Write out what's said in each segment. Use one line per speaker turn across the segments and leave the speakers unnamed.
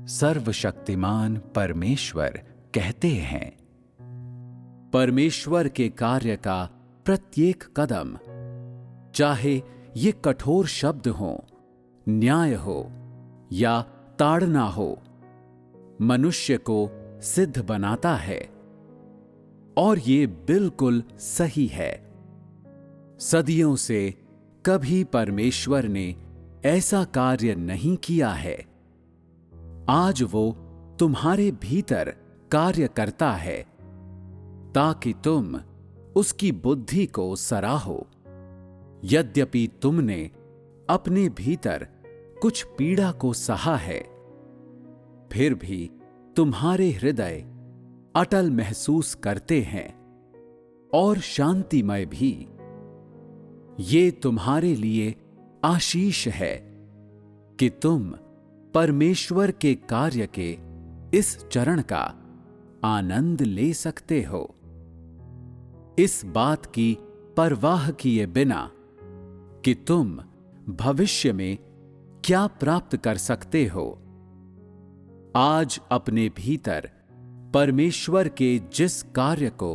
सर्वशक्तिमान परमेश्वर कहते हैं। परमेश्वर के कार्य का प्रत्येक कदम, चाहे ये कठोर शब्द हो, न्याय हो या ताड़ना हो, मनुष्य को सिद्ध बनाता है। और ये बिल्कुल सही है। सदियों से कभी परमेश्वर ने ऐसा कार्य नहीं किया है। आज वो तुम्हारे भीतर कार्य करता है ताकि तुम उसकी बुद्धि को सराहो। यद्यपि तुमने अपने भीतर कुछ पीड़ा को सहा है, फिर भी तुम्हारे हृदय अटल महसूस करते हैं और शांतिमय भी। ये तुम्हारे लिए आशीष है कि तुम परमेश्वर के कार्य के इस चरण का आनंद ले सकते हो, इस बात की परवाह किए बिना कि तुम भविष्य में क्या प्राप्त कर सकते हो। आज अपने भीतर परमेश्वर के जिस कार्य को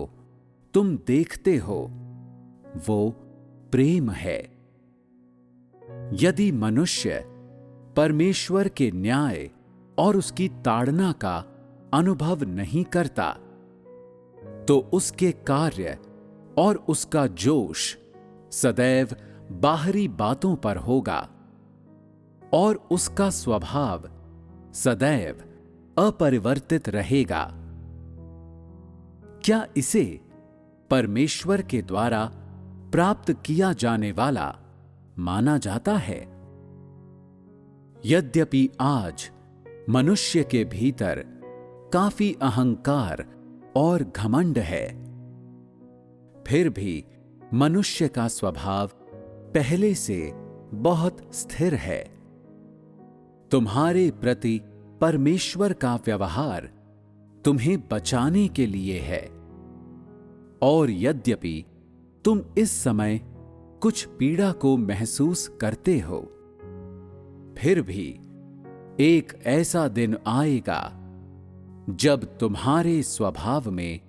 तुम देखते हो वो प्रेम है। यदि मनुष्य परमेश्वर के न्याय और उसकी ताड़ना का अनुभव नहीं करता, तो उसके कार्य और उसका जोश सदैव बाहरी बातों पर होगा और उसका स्वभाव सदैव अपरिवर्तित रहेगा। क्या इसे परमेश्वर के द्वारा प्राप्त किया जाने वाला माना जाता है? यद्यपि आज मनुष्य के भीतर काफी अहंकार और घमंड है, फिर भी मनुष्य का स्वभाव पहले से बहुत स्थिर है। तुम्हारे प्रति परमेश्वर का व्यवहार तुम्हें बचाने के लिए है। और यद्यपि तुम इस समय कुछ पीड़ा को महसूस करते हो, फिर भी एक ऐसा दिन आएगा जब तुम्हारे स्वभाव में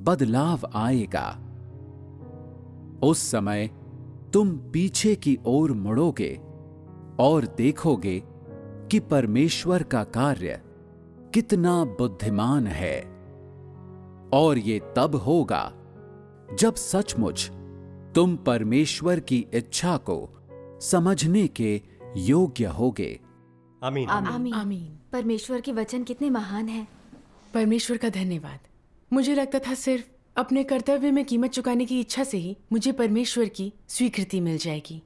बदलाव आएगा। उस समय तुम पीछे की ओर मुड़ोगे और देखोगे कि परमेश्वर का कार्य कितना बुद्धिमान है। और ये तब होगा जब सचमुच तुम परमेश्वर की इच्छा को समझने के योग्य होगे।
आमीन।
आमीन।
आमीन।
परमेश्वर के वचन कितने महान हैं।
परमेश्वर का धन्यवाद। मुझे लगता था सिर्फ अपने कर्तव्य में कीमत चुकाने की इच्छा से ही मुझे परमेश्वर की स्वीकृति मिल जाएगी।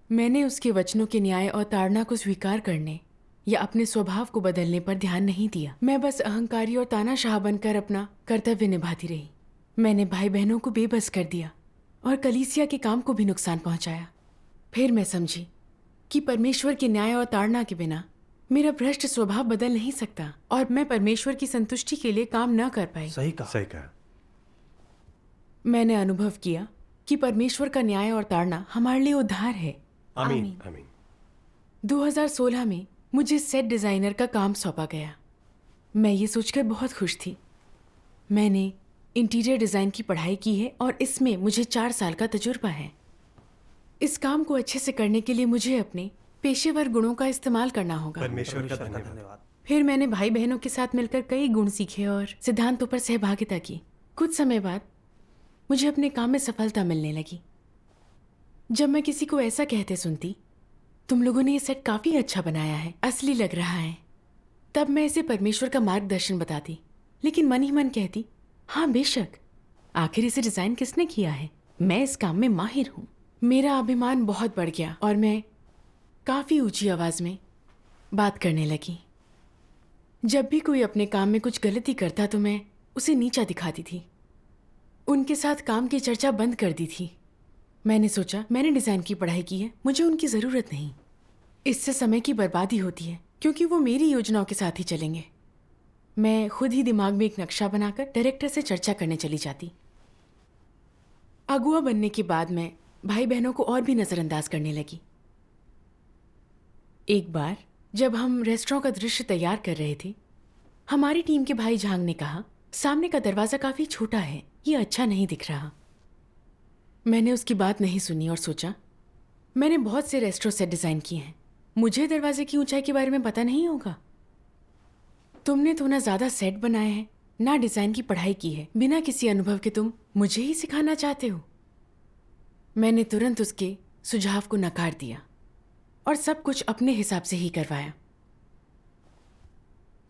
मैंने उसके वचनों के न्याय और ताड़ना को स्वीकार करने या अपने स्वभाव को बदलने पर ध्यान नहीं दिया। मैं बस अहंकारी और तानाशाह बनकर अपना कर्तव्य निभाती रही। मैंने भाई बहनों को बेबस कर दिया और कलीसिया के काम को भी नुकसान पहुंचाया। फिर मैं समझी कि परमेश्वर के न्याय और ताड़ना के बिना मेरा भ्रष्ट स्वभाव बदल नहीं सकता और मैं परमेश्वर की संतुष्टि के लिए काम न कर पाई।
सही कहा।
मैंने अनुभव किया कि परमेश्वर का न्याय और ताड़ना हमारे लिए उद्धार है।
आमीन। आमीन।
2016 में मुझे सेट डिजाइनर का काम सौंपा गया। मैं ये सोचकर बहुत खुश थी। मैंने इंटीरियर डिजाइन की पढ़ाई की है और इसमें मुझे 4 साल का तजुर्बा है। इस काम को अच्छे से करने के लिए मुझे अपने पेशेवर गुणों का इस्तेमाल करना होगा।
परमेश्वर का धन्यवाद।
फिर मैंने भाई बहनों के साथ मिलकर कई गुण सीखे और सिद्धांतों पर सहभागिता की। कुछ समय बाद मुझे अपने काम में सफलता मिलने लगी। जब मैं किसी को ऐसा कहते सुनती, तुम लोगों ने ये सेट काफी अच्छा बनाया है, असली लग रहा है, तब मैं इसे परमेश्वर का मार्गदर्शन बताती, लेकिन मन ही मन कहती, हाँ बेशक, आखिर इसे डिजाइन किसने किया है, मैं इस काम में माहिर हूँ। मेरा अभिमान बहुत बढ़ गया और मैं काफी ऊंची आवाज में बात करने लगी। जब भी कोई अपने काम में कुछ गलती करता तो मैं उसे नीचा दिखाती थी, उनके साथ काम की चर्चा बंद कर दी थी। मैंने सोचा, मैंने डिजाइन की पढ़ाई की है, मुझे उनकी जरूरत नहीं। इससे समय की बर्बादी होती है क्योंकि वो मेरी योजनाओं के साथ ही चलेंगे। मैं खुद ही दिमाग में एक नक्शा बनाकर डायरेक्टर से चर्चा करने चली जाती। अगुआ बनने के बाद मैं भाई बहनों को और भी नजरअंदाज करने लगी। एक बार जब हम रेस्टोरेंट का दृश्य तैयार कर रहे थे, हमारी टीम के भाई झांग ने कहा, सामने का दरवाजा काफी छोटा है, ये अच्छा नहीं दिख रहा। मैंने उसकी बात नहीं सुनी और सोचा, मैंने बहुत से रेस्टोरेंट सेट डिजाइन किए हैं, मुझे दरवाजे की ऊंचाई के बारे में पता नहीं होगा। तुमने तो ना ज्यादा सेट बनाए हैं, ना डिजाइन की पढ़ाई की है, बिना किसी अनुभव के तुम मुझे ही सिखाना चाहते हो। मैंने तुरंत उसके सुझाव को नकार दिया और सब कुछ अपने हिसाब से ही करवाया।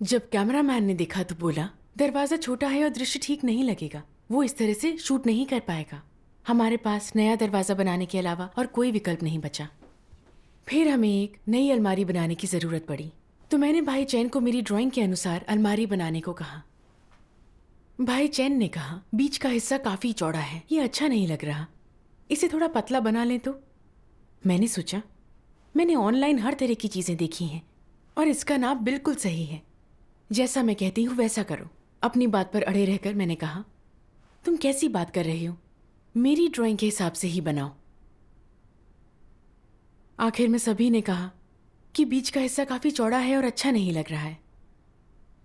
जब कैमरामैन ने देखा तो बोला, दरवाजा छोटा है और दृश्य ठीक नहीं लगेगा, वो इस तरह से शूट नहीं कर पाएगा। हमारे पास नया दरवाजा बनाने के अलावा और कोई विकल्प नहीं बचा। फिर हमें एक नई अलमारी बनाने की जरूरत पड़ी, तो मैंने भाई चैन को मेरी ड्राइंग के अनुसार अलमारी बनाने को कहा। भाई चैन ने कहा, बीच का हिस्सा काफी चौड़ा है, ये अच्छा नहीं लग रहा, इसे थोड़ा पतला बना लें तो। मैंने सोचा, मैंने ऑनलाइन हर तरह की चीजें देखी हैं और इसका नाप बिल्कुल सही है, जैसा मैं कहती हूँ वैसा करो। अपनी बात पर अड़े रहकर मैंने कहा, तुम कैसी बात कर रही हो, मेरी ड्राइंग के हिसाब से ही बनाओ। आखिर में सभी ने कहा कि बीच का हिस्सा काफी चौड़ा है और अच्छा नहीं लग रहा है।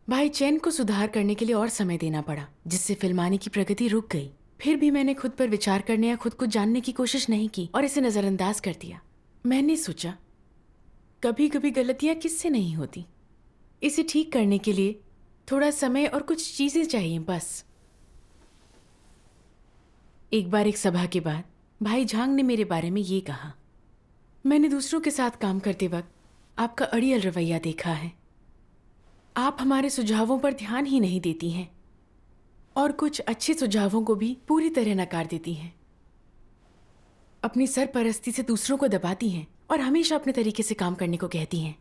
भाई चैन को सुधार करने के लिए और समय देना पड़ा, जिससे फिल्माने की प्रगति रुक गई। फिर भी मैंने खुद पर विचार करने या खुद को जानने की कोशिश नहीं की और इसे नजरअंदाज कर दिया। मैंने सोचा, कभी कभी गलतियां किससे नहीं होती, इसे ठीक करने के लिए थोड़ा समय और कुछ चीजें चाहिए बस। एक बार एक सभा के बाद भाई झांग ने मेरे बारे में ये कहा, मैंने दूसरों के साथ काम करते वक्त आपका अड़ियल रवैया देखा है। आप हमारे सुझावों पर ध्यान ही नहीं देती हैं और कुछ अच्छे सुझावों को भी पूरी तरह नकार देती हैं। अपनी सरपरस्ती से दूसरों को दबाती हैं और हमेशा अपने तरीके से काम करने को कहती हैं।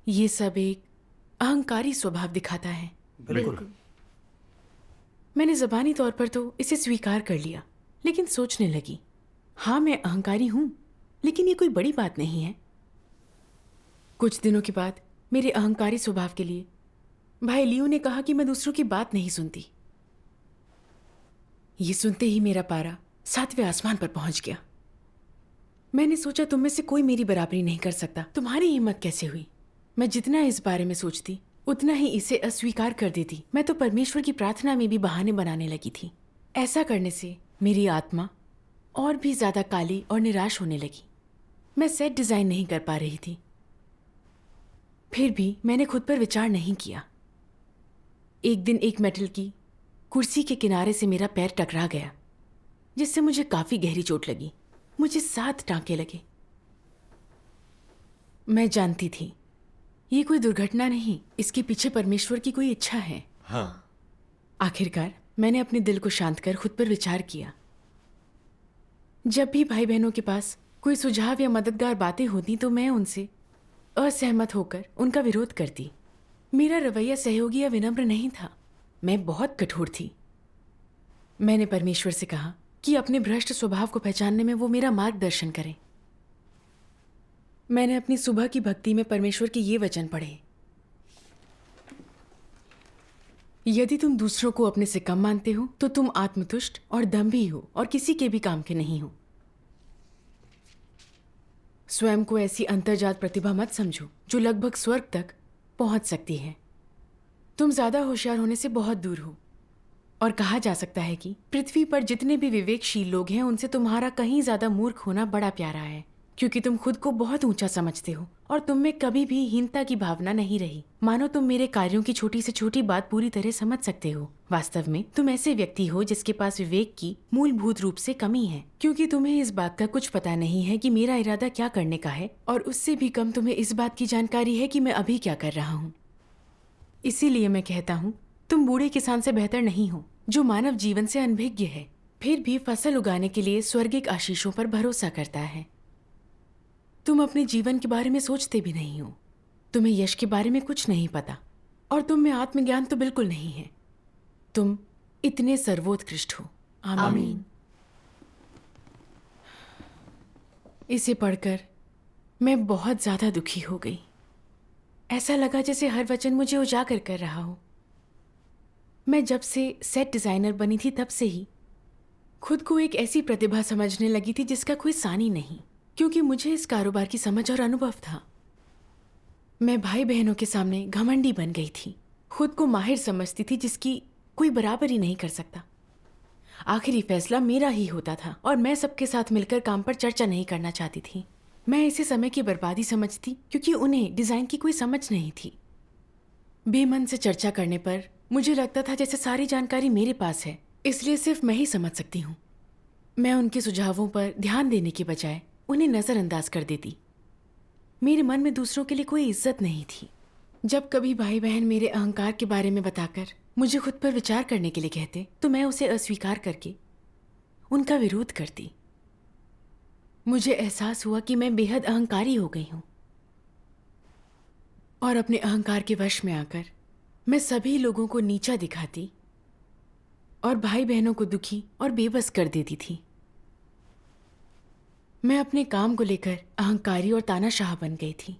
ये सब एक अहंकारी स्वभाव दिखाता है।
बिल्कुल।
मैंने ज़बानी तौर पर तो इसे स्वीकार कर लिया, लेकिन सोचने लगी, हाँ मैं अहंकारी हूं, लेकिन ये कोई बड़ी बात नहीं है। कुछ दिनों के बाद मेरे अहंकारी स्वभाव के लिए भाई लियो ने कहा कि मैं दूसरों की बात नहीं सुनती। ये सुनते ही मेरा पारा 7वें आसमान पर पहुंच गया। मैंने सोचा, तुम में से कोई मेरी बराबरी नहीं कर सकता, तुम्हारी हिम्मत कैसे हुई। मैं जितना इस बारे में सोचती उतना ही इसे अस्वीकार कर देती। मैं तो परमेश्वर की प्रार्थना में भी बहाने बनाने लगी थी। ऐसा करने से मेरी आत्मा और भी ज्यादा काली और निराश होने लगी। मैं सेट डिजाइन नहीं कर पा रही थी। फिर भी मैंने खुद पर विचार नहीं किया। एक दिन एक मेटल की कुर्सी के किनारे से मेरा पैर टकरा गया, जिससे मुझे काफी गहरी चोट लगी। मुझे 7 टांके लगे। मैं जानती थी ये कोई दुर्घटना नहीं, इसके पीछे परमेश्वर की कोई इच्छा है।
हाँ।
आखिरकार मैंने अपने दिल को शांत कर खुद पर विचार किया। जब भी भाई बहनों के पास कोई सुझाव या मददगार बातें होती तो मैं उनसे असहमत होकर उनका विरोध करती। मेरा रवैया सहयोगी या विनम्र नहीं था, मैं बहुत कठोर थी। मैंने परमेश्वर से कहा कि अपने भ्रष्ट स्वभाव को पहचानने में वो मेरा मार्गदर्शन करें। मैंने अपनी सुबह की भक्ति में परमेश्वर के ये वचन पढ़े, यदि तुम दूसरों को अपने से कम मानते हो तो तुम आत्मतुष्ट और दंभी हो और किसी के भी काम के नहीं हो। स्वयं को ऐसी अंतर्जात प्रतिभा मत समझो जो लगभग स्वर्ग तक पहुंच सकती है। तुम ज्यादा होशियार होने से बहुत दूर हो। और कहा जा सकता है कि पृथ्वी पर जितने भी विवेकशील लोग हैं उनसे तुम्हारा कहीं ज्यादा मूर्ख होना बड़ा प्यारा है, क्योंकि तुम खुद को बहुत ऊंचा समझते हो और तुम में कभी भी हीनता की भावना नहीं रही। मानो तुम मेरे कार्यों की छोटी से छोटी बात पूरी तरह समझ सकते हो। वास्तव में तुम ऐसे व्यक्ति हो जिसके पास विवेक की मूलभूत रूप से कमी है, क्योंकि तुम्हें इस बात का कुछ पता नहीं है कि मेरा इरादा क्या करने का है, और उससे भी कम तुम्हें इस बात की जानकारी है कि मैं अभी क्या कर रहा हूँ। इसीलिए मैं कहता हूँ, तुम बूढ़े किसान से बेहतर नहीं हो जो मानव जीवन से अनभिज्ञ है, फिर भी फसल उगाने के लिए स्वर्गिक आशीषों पर भरोसा करता है। तुम अपने जीवन के बारे में सोचते भी नहीं हो, तुम्हें यश के बारे में कुछ नहीं पता, और तुम में आत्मज्ञान तो बिल्कुल नहीं है। तुम इतने सर्वोत्कृष्ट हो। आमीन। इसे पढ़कर मैं बहुत ज्यादा दुखी हो गई। ऐसा लगा जैसे हर वचन मुझे उजागर कर रहा हो। मैं जब से सेट डिजाइनर बनी थी तब से ही खुद को एक ऐसी प्रतिभा समझने लगी थी जिसका कोई सानी नहीं, क्योंकि मुझे इस कारोबार की समझ और अनुभव था। मैं भाई बहनों के सामने घमंडी बन गई थी, खुद को माहिर समझती थी जिसकी कोई बराबरी नहीं कर सकता। आखिरी फैसला मेरा ही होता था और मैं सबके साथ मिलकर काम पर चर्चा नहीं करना चाहती थी। मैं इसे समय की बर्बादी समझती क्योंकि उन्हें डिजाइन की कोई समझ नहीं थी। बेमन से चर्चा करने पर मुझे लगता था जैसे सारी जानकारी मेरे पास है, इसलिए सिर्फ मैं ही समझ सकती हूँ। मैं उनके सुझावों पर ध्यान देने के बजाय उन्हें नज़रअंदाज कर देती। मेरे मन में दूसरों के लिए कोई इज्जत नहीं थी। जब कभी भाई बहन मेरे अहंकार के बारे में बताकर मुझे खुद पर विचार करने के लिए कहते तो मैं उसे अस्वीकार करके उनका विरोध करती। मुझे एहसास हुआ कि मैं बेहद अहंकारी हो गई हूं और अपने अहंकार के वश में आकर मैं सभी लोगों को नीचा दिखाती और भाई बहनों को दुखी और बेबस कर देती थी। मैं अपने काम को लेकर अहंकारी और तानाशाह बन गई थी।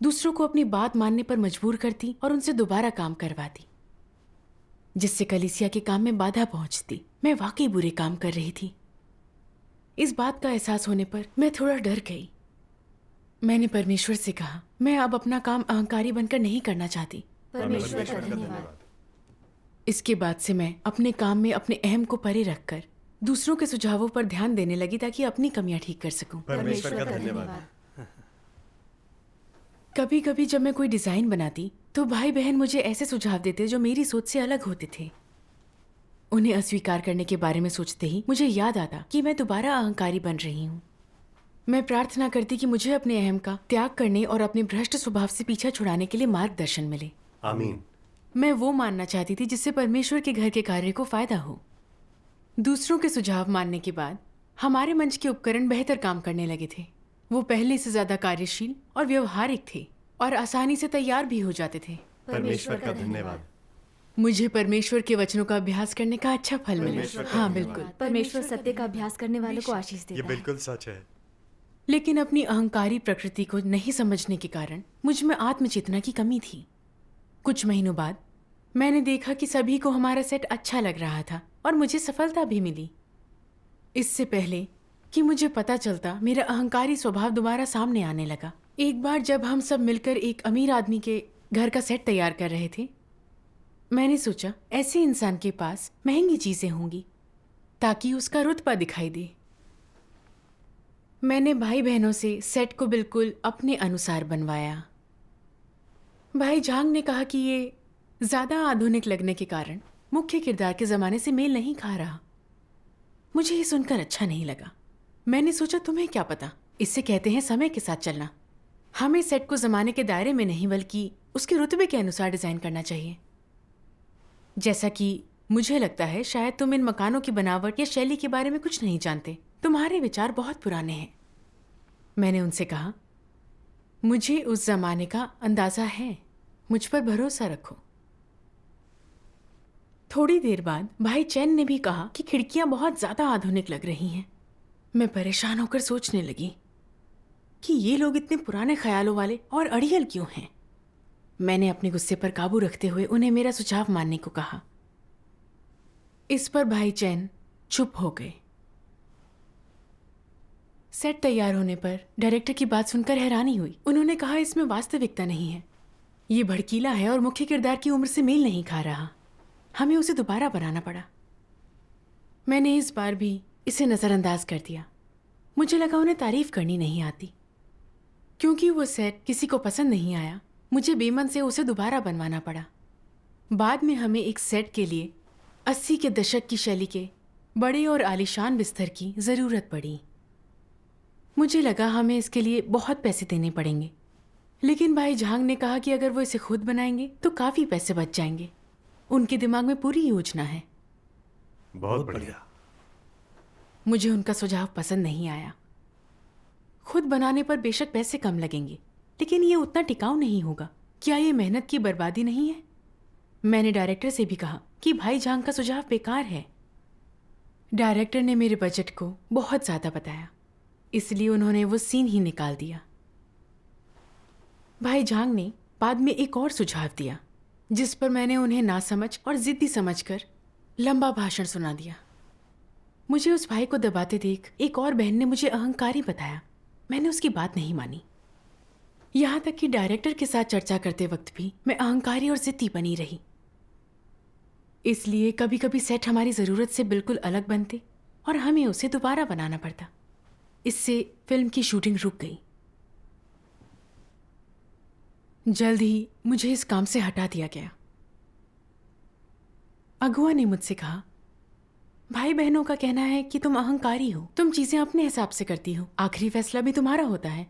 दूसरों को अपनी बात मानने पर मजबूर करती और उनसे दोबारा काम करवाती, जिससे कलीसिया के काम में बाधा पहुंचती। मैं वाकई बुरे काम कर रही थी। इस बात का एहसास होने पर मैं थोड़ा डर गई। मैंने परमेश्वर से कहा, मैं अब अपना काम अहंकारी बनकर नहीं करना चाहती।
परमेश्वर का धन्यवाद।
इसके बाद से मैं अपने काम में अपने अहम को परे रखकर दूसरों के सुझावों पर ध्यान देने लगी ताकि अपनी कमियां ठीक कर सकूं।
परमेश्वर का धन्यवाद।
कभी कभी जब मैं कोई डिजाइन बनाती तो भाई बहन मुझे ऐसे सुझाव देते जो मेरी सोच से अलग होते थे। उन्हें अस्वीकार करने के बारे में सोचते ही मुझे याद आता कि मैं दोबारा अहंकारी बन रही हूँ। मैं प्रार्थना करती कि मुझे अपने अहम का त्याग करने और अपने भ्रष्ट स्वभाव से पीछा छुड़ाने के लिए मार्गदर्शन मिले।
आमीन।
मैं वो मानना चाहती थी जिससे परमेश्वर के घर के कार्य को फायदा हो। दूसरों के सुझाव मानने के बाद हमारे मंच के उपकरण बेहतर काम करने लगे थे। वो पहले से ज्यादा कार्यशील और व्यवहारिक थे और आसानी से तैयार भी हो जाते थे।
परमेश्वर का धन्यवाद।
मुझे परमेश्वर के वचनों का अभ्यास करने का अच्छा फल मिला। हाँ बिल्कुल।
परमेश्वर सत्य का अभ्यास करने वालों को आशीष
ये
देता है।
बिल्कुल सच है।
लेकिन अपनी अहंकारी प्रकृति को नहीं समझने के कारण मुझ में आत्मचेतना की कमी थी। कुछ महीनों बाद मैंने देखा कि सभी को हमारा सेट अच्छा लग रहा था और मुझे सफलता भी मिली। इससे पहले कि मुझे पता चलता, मेरा अहंकारी स्वभाव दोबारा सामने आने लगा। एक बार जब हम सब मिलकर एक अमीर आदमी के घर का सेट तैयार कर रहे थे, मैंने सोचा ऐसे इंसान के पास महंगी चीजें होंगी ताकि उसका रुतबा दिखाई दे। मैंने भाई बहनों से सेट को बिल्कुल अपने अनुसार बनवाया। भाई झांग ने कहा कि ये ज्यादा आधुनिक लगने के कारण मुख्य किरदार के जमाने से मेल नहीं खा रहा। मुझे ये सुनकर अच्छा नहीं लगा। मैंने सोचा तुम्हें क्या पता, इससे कहते हैं समय के साथ चलना। हमें सेट को जमाने के दायरे में नहीं बल्कि उसके रुतबे के अनुसार डिजाइन करना चाहिए। जैसा कि मुझे लगता है शायद तुम इन मकानों की बनावट या शैली के बारे में कुछ नहीं जानते। तुम्हारे विचार बहुत पुराने हैं। मैंने उनसे कहा, मुझे उस जमाने का अंदाजा है, मुझ पर भरोसा रखो। थोड़ी देर बाद भाई चैन ने भी कहा कि खिड़कियां बहुत ज्यादा आधुनिक लग रही हैं। मैं परेशान होकर सोचने लगी कि ये लोग इतने पुराने ख्यालों वाले और अड़ियल क्यों हैं। मैंने अपने गुस्से पर काबू रखते हुए उन्हें मेरा सुझाव मानने को कहा। इस पर भाई चैन चुप हो गए। सेट तैयार होने पर डायरेक्टर की बात सुनकर हैरानी हुई। उन्होंने कहा, इसमें वास्तविकता नहीं है, ये भड़कीला है और मुख्य किरदार की उम्र से मेल नहीं खा रहा। हमें उसे दोबारा बनाना पड़ा। मैंने इस बार भी इसे नजरअंदाज कर दिया। मुझे लगा उन्हें तारीफ करनी नहीं आती। क्योंकि वो सेट किसी को पसंद नहीं आया, मुझे बेमन से उसे दोबारा बनवाना पड़ा। बाद में हमें एक सेट के लिए 80 के दशक की शैली के बड़े और आलीशान बिस्तर की जरूरत पड़ी। मुझे लगा हमें इसके लिए बहुत पैसे देने पड़ेंगे, लेकिन भाई झांग ने कहा कि अगर वो इसे खुद बनाएंगे तो काफी पैसे बच जाएंगे। उनके दिमाग में पूरी योजना है।
बहुत बढ़िया।
मुझे उनका सुझाव पसंद नहीं आया। खुद बनाने पर बेशक पैसे कम लगेंगे, लेकिन ये उतना टिकाऊ नहीं होगा। क्या ये मेहनत की बर्बादी नहीं है? मैंने डायरेक्टर से भी कहा कि भाई झांग का सुझाव बेकार है। डायरेक्टर ने मेरे बजट को बहुत ज्यादा बताया, इसलिए उन्होंने वो सीन ही निकाल दिया। भाई झांग ने बाद में एक और सुझाव दिया, जिस पर मैंने उन्हें नासमझ और जिद्दी समझकर लंबा भाषण सुना दिया। मुझे उस भाई को दबाते देख एक और बहन ने मुझे अहंकारी बताया। मैंने उसकी बात नहीं मानी। यहाँ तक कि डायरेक्टर के साथ चर्चा करते वक्त भी मैं अहंकारी और जिद्दी बनी रही। इसलिए कभी कभी सेट हमारी ज़रूरत से बिल्कुल अलग बनते और हमें उसे दोबारा बनाना पड़ता। इससे फिल्म की शूटिंग रुक गई। जल्द ही मुझे इस काम से हटा दिया गया। अगुआ ने मुझसे कहा, भाई बहनों का कहना है कि तुम अहंकारी हो, तुम चीजें अपने हिसाब से करती हो, आखिरी फैसला भी तुम्हारा होता है,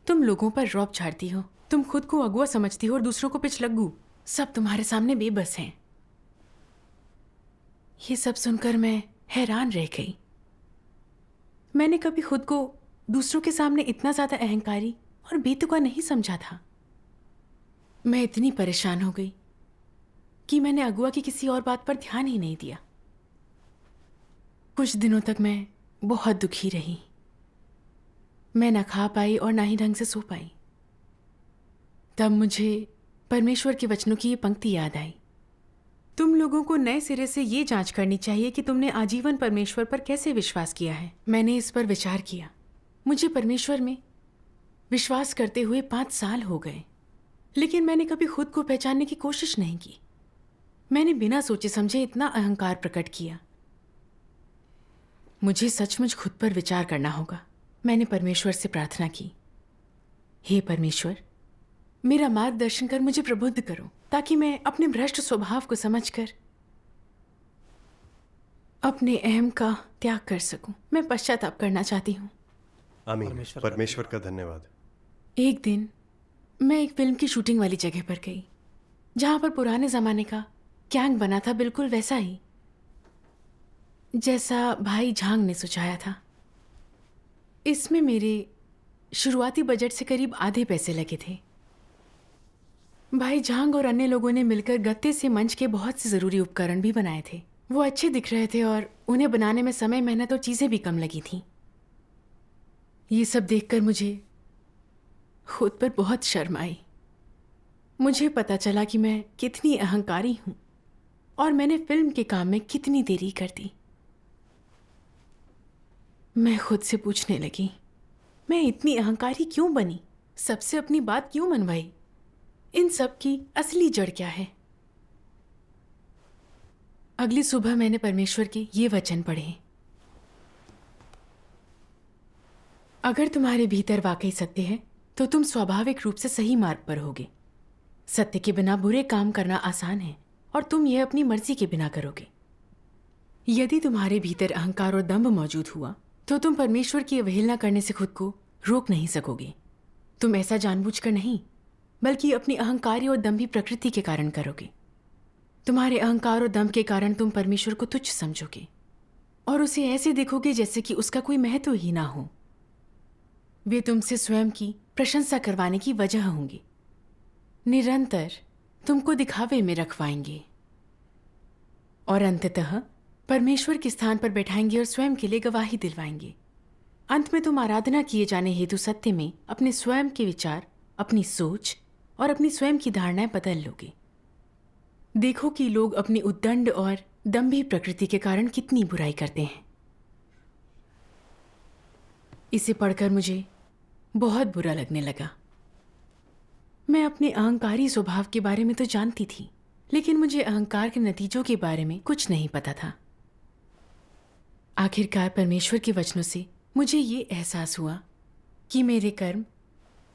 तुम लोगों पर रौब झाड़ती हो, तुम खुद को अगुआ समझती हो और दूसरों को पिछलग्गू, सब तुम्हारे सामने बेबस हैं। ये सब सुनकर मैं हैरान रह गई। मैंने कभी खुद को दूसरों के सामने इतना ज्यादा अहंकारी और बेतुका नहीं समझा था। मैं इतनी परेशान हो गई कि मैंने अगुआ की किसी और बात पर ध्यान ही नहीं दिया। कुछ दिनों तक मैं बहुत दुखी रही। मैं न खा पाई और ना ही ढंग से सो पाई। तब मुझे परमेश्वर के वचनों की ये पंक्ति याद आई, तुम लोगों को नए सिरे से ये जांच करनी चाहिए कि तुमने आजीवन परमेश्वर पर कैसे विश्वास किया है। मैंने इस पर विचार किया। मुझे परमेश्वर में विश्वास करते हुए 5 साल हो गए, लेकिन मैंने कभी खुद को पहचानने की कोशिश नहीं की। मैंने बिना सोचे समझे इतना अहंकार प्रकट किया। मुझे सचमुच खुद पर विचार करना होगा। मैंने परमेश्वर से प्रार्थना की, हे परमेश्वर, मेरा मार्गदर्शन कर मुझे प्रबुद्ध करो ताकि मैं अपने भ्रष्ट स्वभाव को समझकर अपने अहम का त्याग कर सकूं। मैं पश्चाताप करना चाहती हूँ।
आमीन। परमेश्वर का धन्यवाद।
एक दिन मैं एक फिल्म की शूटिंग वाली जगह पर गई, जहां पर पुराने जमाने का कैंग बना था, बिल्कुल वैसा ही जैसा भाई झांग ने सुझाया था। इसमें मेरे शुरुआती बजट से करीब आधे पैसे लगे थे। भाई झांग और अन्य लोगों ने मिलकर गत्ते से मंच के बहुत से ज़रूरी उपकरण भी बनाए थे। वो अच्छे दिख रहे थे और उन्हें बनाने में समय, मेहनत और चीज़ें भी कम लगी थीं। ये सब देखकर मुझे खुद पर बहुत शर्म आई। मुझे पता चला कि मैं कितनी अहंकारी हूँ और मैंने फिल्म के काम में कितनी देरी कर दी। मैं खुद से पूछने लगी, मैं इतनी अहंकारी क्यों बनी? सबसे अपनी बात क्यों मनवाई? इन सब की असली जड़ क्या है? अगली सुबह मैंने परमेश्वर के ये वचन पढ़े, अगर तुम्हारे भीतर वाकई सत्य है तो तुम स्वाभाविक रूप से सही मार्ग पर होगे। सत्य के बिना बुरे काम करना आसान है और तुम यह अपनी मर्जी के बिना करोगे। यदि तुम्हारे भीतर अहंकार और दंभ मौजूद हुआ तो तुम परमेश्वर की अवहेलना करने से खुद को रोक नहीं सकोगे। तुम ऐसा जानबूझकर नहीं, बल्कि अपनी अहंकारी और दंभी प्रकृति के कारण करोगे। तुम्हारे अहंकार और दंभ के कारण तुम परमेश्वर को तुच्छ समझोगे और उसे ऐसे देखोगे जैसे कि उसका कोई महत्व ही ना हो। वे तुमसे स्वयं की प्रशंसा करवाने की वजह होंगे, निरंतर तुमको दिखावे में रखवाएंगे और अंततः परमेश्वर के स्थान पर बैठाएंगे और स्वयं के लिए गवाही दिलवाएंगे। अंत में तुम आराधना किए जाने हेतु सत्य में अपने स्वयं के विचार, अपनी सोच और अपनी स्वयं की धारणाएं बदल लोगे। देखो कि लोग अपनी उद्दंड और दंभी प्रकृति के कारण कितनी बुराई करते हैं। इसे पढ़कर मुझे बहुत बुरा लगने लगा। मैं अपने अहंकारी स्वभाव के बारे में तो जानती थी, लेकिन मुझे अहंकार के नतीजों के बारे में कुछ नहीं पता था। आखिरकार परमेश्वर के वचनों से मुझे ये एहसास हुआ कि मेरे कर्म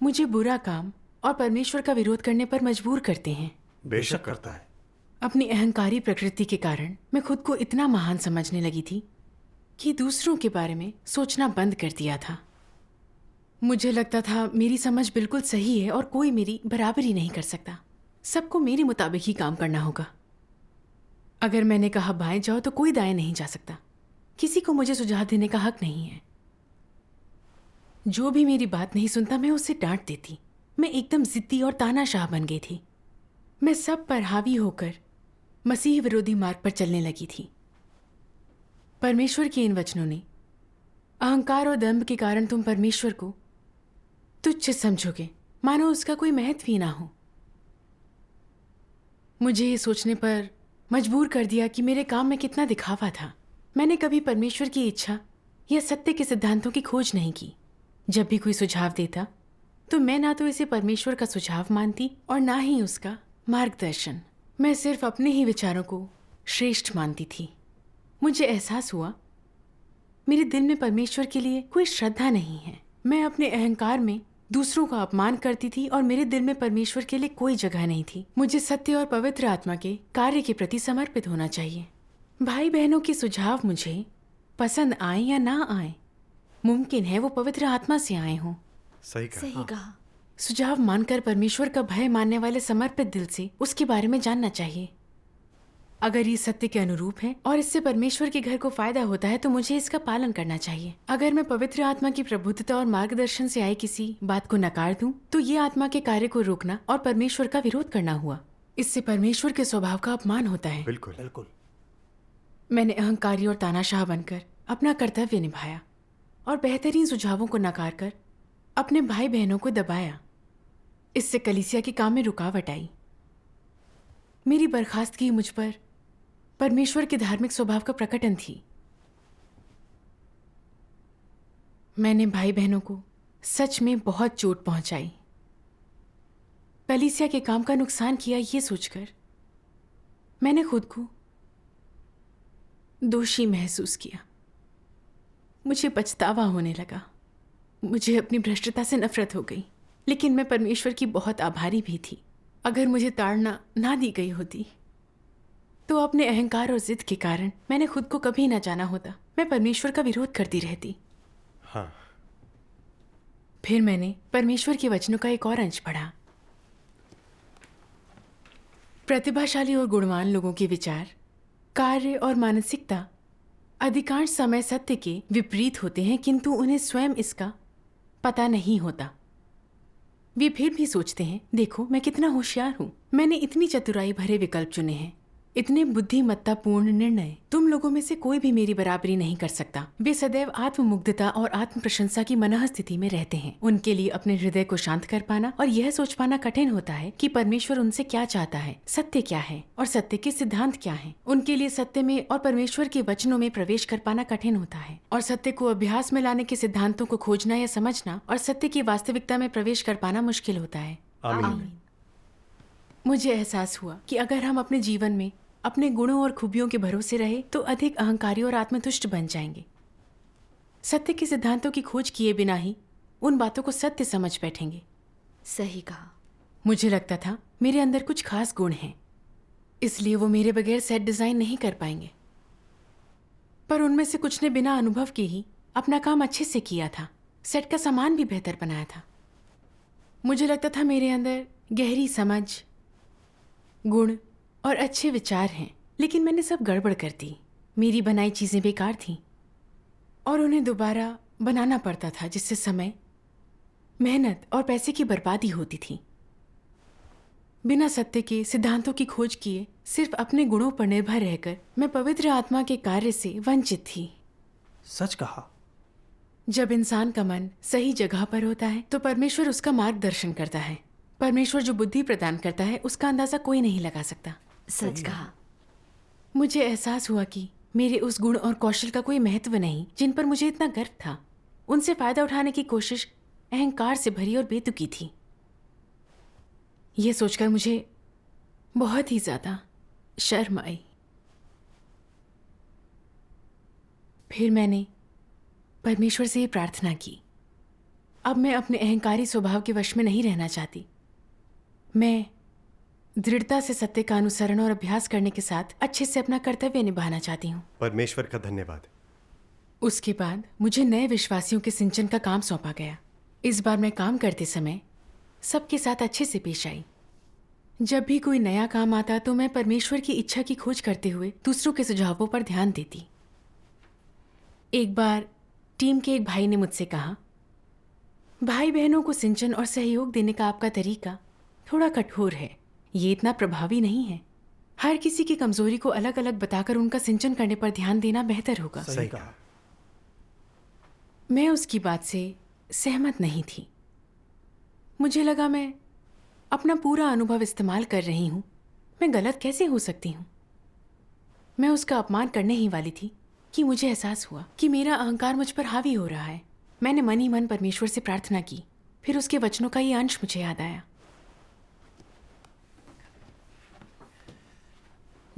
मुझे बुरा काम और परमेश्वर का विरोध करने पर मजबूर करते हैं।
बेशक करता है।
अपनी अहंकारी प्रकृति के कारण मैं खुद को इतना महान समझने लगी थी कि दूसरों के बारे में सोचना बंद कर दिया था। मुझे लगता था मेरी समझ बिल्कुल सही है और कोई मेरी बराबरी नहीं कर सकता। सबको मेरे मुताबिक ही काम करना होगा। अगर मैंने कहा बाएं जाओ तो कोई दाएं नहीं जा सकता। किसी को मुझे सुझाव देने का हक नहीं है। जो भी मेरी बात नहीं सुनता मैं उसे डांट देती। मैं एकदम जिद्दी और तानाशाह बन गई थी। मैं सब पर हावी होकर मसीह विरोधी मार्ग पर चलने लगी थी। परमेश्वर के इन वचनों ने, अहंकार और दंभ के कारण तुम परमेश्वर को तुच्छ समझोगे, मानो उसका कोई महत्व ही ना हो। मुझे ये सोचने पर मजबूर कर दिया कि मेरे काम में कितना दिखावा था। मैंने कभी परमेश्वर की इच्छा या सत्य के सिद्धांतों की खोज नहीं की। जब भी कोई सुझाव देता तो मैं ना तो इसे परमेश्वर का सुझाव मानती और ना ही उसका मार्गदर्शन। मैं सिर्फ अपने ही विचारों को श्रेष्ठ मानती थी। मुझे एहसास हुआ मेरे दिल में परमेश्वर के लिए कोई श्रद्धा नहीं है। मैं अपने अहंकार में दूसरों का अपमान करती थी और मेरे दिल में परमेश्वर के लिए कोई जगह नहीं थी। मुझे सत्य और पवित्र आत्मा के कार्य के प्रति समर्पित होना चाहिए। भाई बहनों के सुझाव मुझे पसंद आए या ना आए, मुमकिन है वो पवित्र आत्मा से आए हों।
सही कहा।
सही कहा।
सुझाव मानकर परमेश्वर का भय मानने वाले समर्पित दिल से उसके बारे में जानना चाहिए। अगर ये सत्य के अनुरूप है और इससे परमेश्वर के घर को फायदा होता है तो मुझे इसका पालन करना चाहिए। अगर मैं पवित्र आत्मा की प्रबुद्धता और मार्गदर्शन से आई किसी बात को नकार दूं, तो ये आत्मा के कार्य को रोकना और परमेश्वर का विरोध करना हुआ। इससे परमेश्वर के स्वभाव का अपमान होता है।
बिल्कुल।
बिल्कुल।
मैंने अहंकारी और तानाशाह बनकर अपना कर्तव्य निभाया और बेहतरीन सुझावों को नकार कर अपने भाई बहनों को दबाया। इससे कलीसिया के काम में रुकावट आई। मेरी बर्खास्तगी मुझ पर परमेश्वर के धार्मिक स्वभाव का प्रकटन थी। मैंने भाई बहनों को सच में बहुत चोट पहुंचाई, कलीसिया के काम का नुकसान किया। ये सोचकर मैंने खुद को दोषी महसूस किया। मुझे पछतावा होने लगा। मुझे अपनी भ्रष्टता से नफरत हो गई, लेकिन मैं परमेश्वर की बहुत आभारी भी थी। अगर मुझे ताड़ना ना दी गई होती तो अपने अहंकार और जिद के कारण मैंने खुद को कभी ना जाना होता। मैं परमेश्वर का विरोध करती रहती।
हाँ।
फिर मैंने परमेश्वर के वचनों का एक और अंश पढ़ा। प्रतिभाशाली और गुणवान लोगों के विचार, कार्य और मानसिकता अधिकांश समय सत्य के विपरीत होते हैं, किंतु उन्हें स्वयं इसका पता नहीं होता। वे फिर भी सोचते हैं, देखो मैं कितना होशियार हूं, मैंने इतनी चतुराई भरे विकल्प चुने हैं, इतने बुद्धिमत्तापूर्ण निर्णय। तुम लोगों में से कोई भी मेरी बराबरी नहीं कर सकता। वे सदैव आत्ममुग्धता और आत्म प्रशंसा की मनः स्थिति में रहते हैं। उनके लिए अपने हृदय को शांत कर पाना और यह सोच पाना कठिन होता है कि परमेश्वर उनसे क्या चाहता है, सत्य क्या है और सत्य के सिद्धांत क्या हैं। उनके लिए सत्य में और परमेश्वर के वचनों में प्रवेश कर पाना कठिन होता है और सत्य को अभ्यास में लाने के सिद्धांतों को खोजना या समझना और सत्य की वास्तविकता में प्रवेश कर पाना मुश्किल होता है।
आमीन।
मुझे एहसास हुआ कि अगर हम अपने जीवन में अपने गुणों और खूबियों के भरोसे रहे तो अधिक अहंकारी और आत्मतुष्ट बन जाएंगे। सत्य के सिद्धांतों की खोज किए बिना ही उन बातों को सत्य समझ बैठेंगे।
सही कहा।
मुझे लगता था मेरे अंदर कुछ खास गुण हैं, इसलिए वो मेरे बगैर सेट डिजाइन नहीं कर पाएंगे। पर उनमें से कुछ ने बिना अनुभव के ही अपना काम अच्छे से किया था, सेट का सामान भी बेहतर बनाया था। मुझे लगता था मेरे अंदर गहरी समझ, गुण और अच्छे विचार हैं, लेकिन मैंने सब गड़बड़ कर दी। मेरी बनाई चीजें बेकार थीं और उन्हें दोबारा बनाना पड़ता था, जिससे समय, मेहनत और पैसे की बर्बादी होती थी। बिना सत्य के सिद्धांतों की खोज किए सिर्फ अपने गुणों पर निर्भर रहकर मैं पवित्र आत्मा के कार्य से वंचित थी।
सच कहा।
जब इंसान का मन सही जगह पर होता है तो परमेश्वर उसका मार्गदर्शन करता है। परमेश्वर जो बुद्धि प्रदान करता है उसका अंदाजा कोई नहीं लगा सकता।
सच कहा।
मुझे एहसास हुआ कि मेरे उस गुण और कौशल का कोई महत्व नहीं जिन पर मुझे इतना गर्व था। उनसे फायदा उठाने की कोशिश अहंकार से भरी और बेतुकी थी। यह सोचकर मुझे बहुत ही ज्यादा शर्म आई। फिर मैंने परमेश्वर से ये प्रार्थना की, अब मैं अपने अहंकारी स्वभाव के वश में नहीं रहना चाहती। मैं दृढ़ता से सत्य का अनुसरण और अभ्यास करने के साथ अच्छे से अपना कर्तव्य निभाना चाहती हूँ।
परमेश्वर का धन्यवाद।
उसके बाद मुझे नए विश्वासियों के सिंचन का काम सौंपा गया। इस बार मैं काम करते समय सबके साथ अच्छे से पेश आई। जब भी कोई नया काम आता तो मैं परमेश्वर की इच्छा की खोज करते हुए दूसरों के सुझावों पर ध्यान देती। एक बार टीम के एक भाई ने मुझसे कहा, भाई बहनों को सिंचन और सहयोग देने का आपका तरीका थोड़ा कठोर है, ये इतना प्रभावी नहीं है। हर किसी की कमजोरी को अलग अलग बताकर उनका सिंचन करने पर ध्यान देना बेहतर होगा।
सही कहा।
मैं उसकी बात से सहमत नहीं थी। मुझे लगा मैं अपना पूरा अनुभव इस्तेमाल कर रही हूं, मैं गलत कैसे हो सकती हूं। मैं उसका अपमान करने ही वाली थी कि मुझे एहसास हुआ कि मेरा अहंकार मुझ पर हावी हो रहा है। मैंने मन ही मन परमेश्वर से प्रार्थना की, फिर उसके वचनों का ये अंश मुझे याद आया।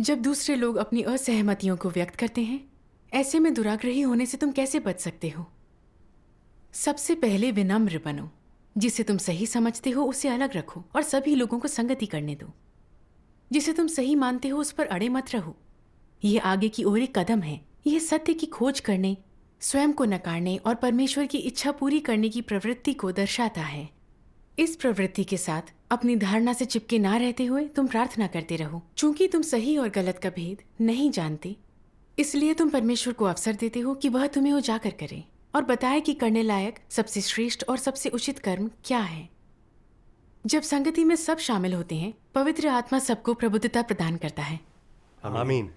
जब दूसरे लोग अपनी असहमतियों को व्यक्त करते हैं, ऐसे में दुराग्रही होने से तुम कैसे बच सकते हो? सबसे पहले विनम्र बनो। जिसे तुम सही समझते हो उसे अलग रखो और सभी लोगों को संगति करने दो। जिसे तुम सही मानते हो उस पर अड़े मत रहो। यह आगे की ओर एक कदम है। यह सत्य की खोज करने, स्वयं को नकारने और परमेश्वर की इच्छा पूरी करने की प्रवृत्ति को दर्शाता है। इस प्रवृत्ति के साथ अपनी धारणा से चिपके ना रहते हुए तुम प्रार्थना करते रहो। चूंकि तुम सही और गलत का भेद नहीं जानते, इसलिए तुम परमेश्वर को अवसर देते हो कि वह तुम्हें उजागर करे और बताए कि करने लायक सबसे श्रेष्ठ और सबसे उचित कर्म क्या है। जब संगति में सब शामिल होते हैं, पवित्र आत्मा सबको प्रबुद्धता प्रदान करता है।
आमीन।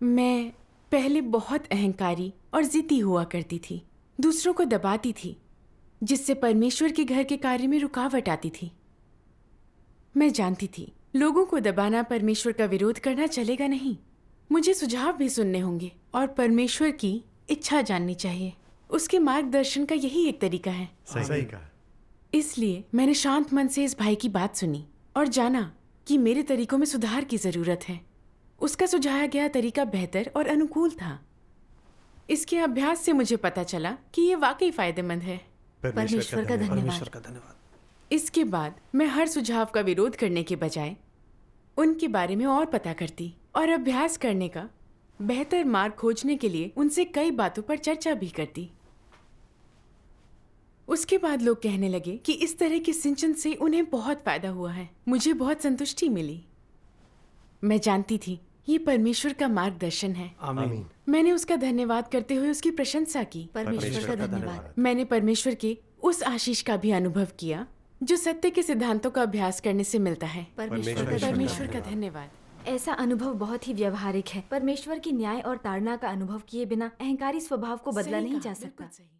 मैं पहले बहुत अहंकारी और जिद्दी हुआ करती थी। दूसरों को दबाती थी, जिससे परमेश्वर के घर के कार्य में रुकावट आती थी। मैं जानती थी लोगों को दबाना, परमेश्वर का विरोध करना चलेगा नहीं। मुझे सुझाव भी सुनने होंगे और परमेश्वर की इच्छा जाननी चाहिए। उसके मार्गदर्शन का यही एक तरीका है।
सही कहा।
इसलिए मैंने शांत मन से इस भाई की बात सुनी और जाना कि मेरे तरीकों में सुधार की जरूरत है। उसका सुझाया गया तरीका बेहतर और अनुकूल था। इसके अभ्यास से मुझे पता चला कि ये वाकई फायदेमंद है।
परमेश्वर का धन्यवाद।
इसके बाद मैं हर सुझाव का विरोध करने के बजाय उनके बारे में और पता करती और अभ्यास करने का बेहतर मार्ग खोजने के लिए उनसे कई बातों पर चर्चा भी करती। उसके बाद लोग कहने लगे कि इस तरह के सिंचन से उन्हें बहुत फायदा हुआ है। मुझे बहुत संतुष्टि मिली। मैं जानती थी ये परमेश्वर का मार्गदर्शन है।
आमीन।
मैंने उसका धन्यवाद करते हुए उसकी प्रशंसा की।
परमेश्वर का धन्यवाद।
मैंने परमेश्वर के उस आशीष का भी अनुभव किया जो सत्य के सिद्धांतों का अभ्यास करने से मिलता है। परमेश्वर का धन्यवाद।
ऐसा अनुभव बहुत ही व्यवहारिक है। परमेश्वर की न्याय और ताड़ना का अनुभव किए बिना अहंकारी स्वभाव को बदला
सही
नहीं
कहा,
जा सकता।
बिल्कुल सही।